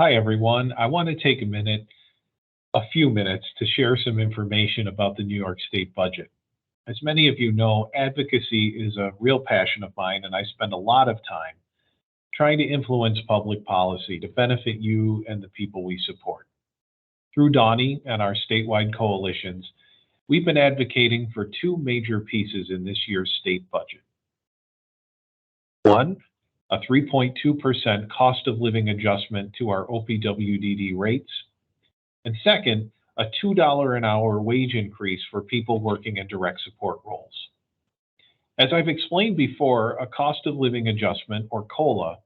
Hi, everyone. I want to take a few minutes to share some information about the New York State budget. As many of you know, advocacy is a real passion of mine, and I spend a lot of time trying to influence public policy to benefit you and the people we support. Through Donnie and our statewide coalitions, we've been advocating for two major pieces in this year's state budget. One, a 3.2% cost of living adjustment to our OPWDD rates. And second, a $2 an hour wage increase for people working in direct support roles. As I've explained before, a cost of living adjustment, or COLA,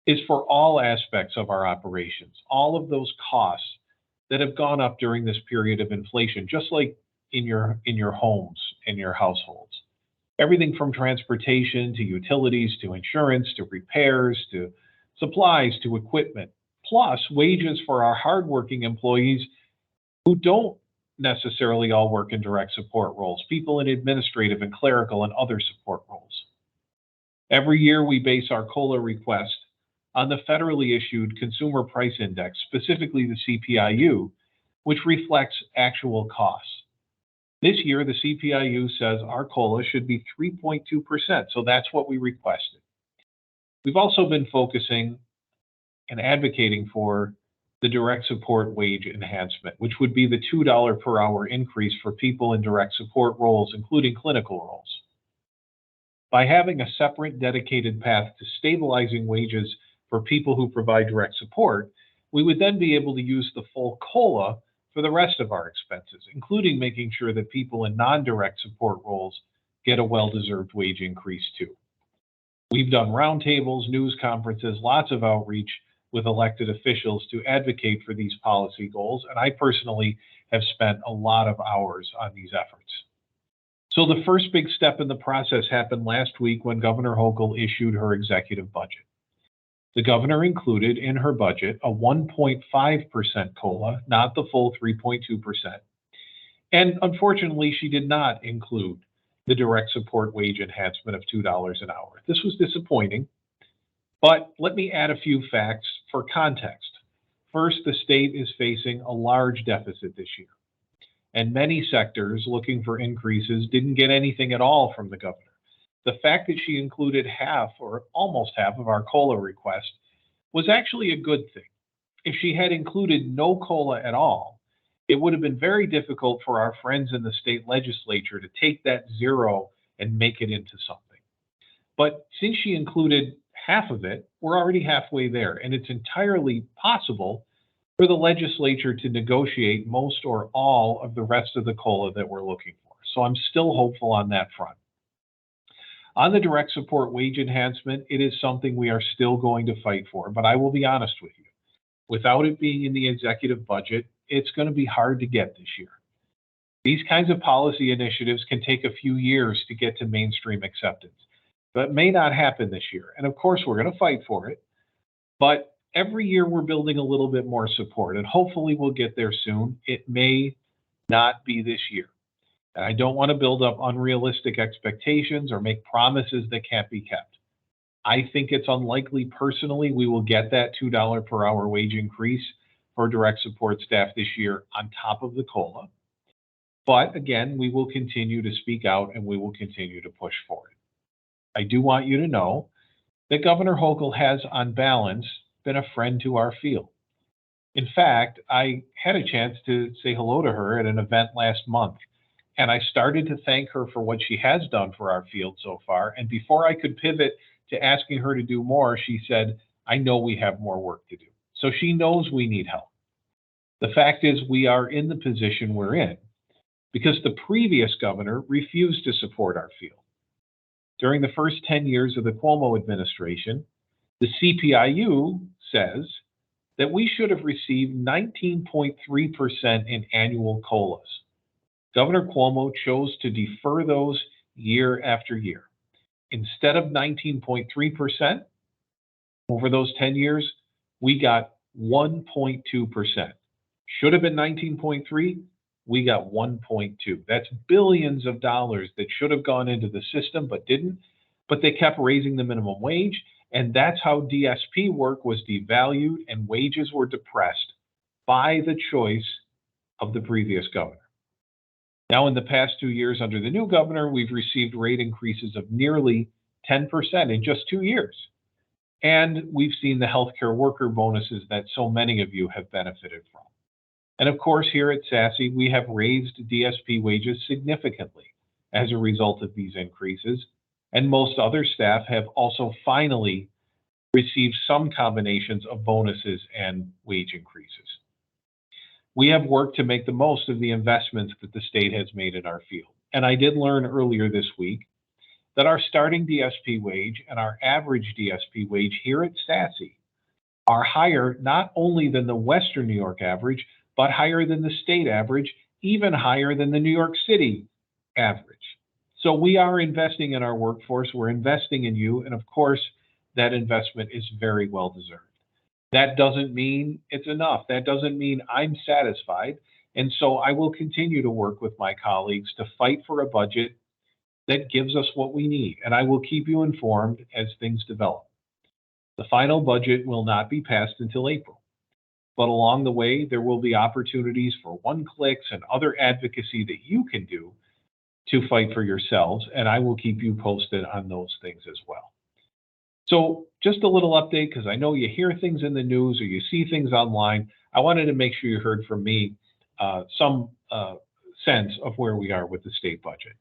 is for all aspects of our operations, all of those costs that have gone up during this period of inflation, just like in your homes and your households. Everything from transportation to utilities to insurance to repairs to supplies to equipment, plus wages for our hardworking employees who don't necessarily all work in direct support roles, people in administrative and clerical and other support roles. Every year we base our COLA request on the federally issued Consumer Price Index, specifically the CPIU, which reflects actual costs. This year, the CPIU says our COLA should be 3.2%, so that's what we requested. We've also been focusing and advocating for the direct support wage enhancement, which would be the $2 per hour increase for people in direct support roles, including clinical roles. By having a separate dedicated path to stabilizing wages for people who provide direct support, we would then be able to use the full COLA for the rest of our expenses, including making sure that people in non-direct support roles get a well-deserved wage increase too. We've done roundtables, news conferences, lots of outreach with elected officials to advocate for these policy goals, and I personally have spent a lot of hours on these efforts. So the first big step in the process happened last week when Governor Hochul issued her executive budget. The governor included in her budget a 1.5% COLA, not the full 3.2%. And unfortunately, she did not include the direct support wage enhancement of $2 an hour. This was disappointing, but let me add a few facts for context. First, the state is facing a large deficit this year, and many sectors looking for increases didn't get anything at all from the governor. The fact that she included half or almost half of our COLA request was actually a good thing. If she had included no COLA at all, it would have been very difficult for our friends in the state legislature to take that zero and make it into something. But since she included half of it, we're already halfway there, and it's entirely possible for the legislature to negotiate most or all of the rest of the COLA that we're looking for. So I'm still hopeful on that front. On the direct support wage enhancement, it is something we are still going to fight for, but I will be honest with you. Without it being in the executive budget, it's going to be hard to get this year. These kinds of policy initiatives can take a few years to get to mainstream acceptance, but may not happen this year. And of course, we're going to fight for it, but every year we're building a little bit more support, and hopefully we'll get there soon. It may not be this year. And I don't want to build up unrealistic expectations or make promises that can't be kept. I think it's unlikely personally we will get that $2 per hour wage increase for direct support staff this year on top of the COLA. But again, we will continue to speak out and we will continue to push for it. I do want you to know that Governor Hochul has, on balance, been a friend to our field. In fact, I had a chance to say hello to her at an event last month. And I started to thank her for what she has done for our field so far. And before I could pivot to asking her to do more, she said, I know we have more work to do. So she knows we need help. The fact is we are in the position we're in because the previous governor refused to support our field. During the first 10 years of the Cuomo administration, the CPIU says that we should have received 19.3% in annual COLAs. Governor Cuomo chose to defer those year after year. Instead of 19.3% over those 10 years, we got 1.2%. Should have been 19.3, we got 1.2. That's billions of dollars that should have gone into the system but didn't. But they kept raising the minimum wage And that's how DSP work was devalued and wages were depressed by the choice of the previous governor. Now, in the past 2 years under the new governor, we've received rate increases of nearly 10% in just 2 years. And we've seen the healthcare worker bonuses that so many of you have benefited from. And of course, here at SASE, we have raised DSP wages significantly as a result of these increases. And most other staff have also finally received some combinations of bonuses and wage increases. We have worked to make the most of the investments that the state has made in our field. And I did learn earlier this week that our starting DSP wage and our average DSP wage here at SASE are higher not only than the Western New York average, but higher than the state average, even higher than the New York City average. So we are investing in our workforce, we're investing in you, and of course, that investment is very well deserved. That doesn't mean it's enough. That doesn't mean I'm satisfied. And so I will continue to work with my colleagues to fight for a budget that gives us what we need. And I will keep you informed as things develop. The final budget will not be passed until April. But along the way, there will be opportunities for one-clicks and other advocacy that you can do to fight for yourselves. And I will keep you posted on those things as well. So just a little update, because I know you hear things in the news or you see things online. I wanted to make sure you heard from me some sense of where we are with the state budget.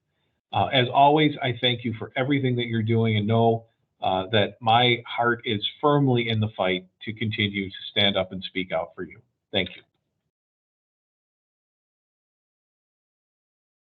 As always, I thank you for everything that you're doing and know that my heart is firmly in the fight to continue to stand up and speak out for you. Thank you.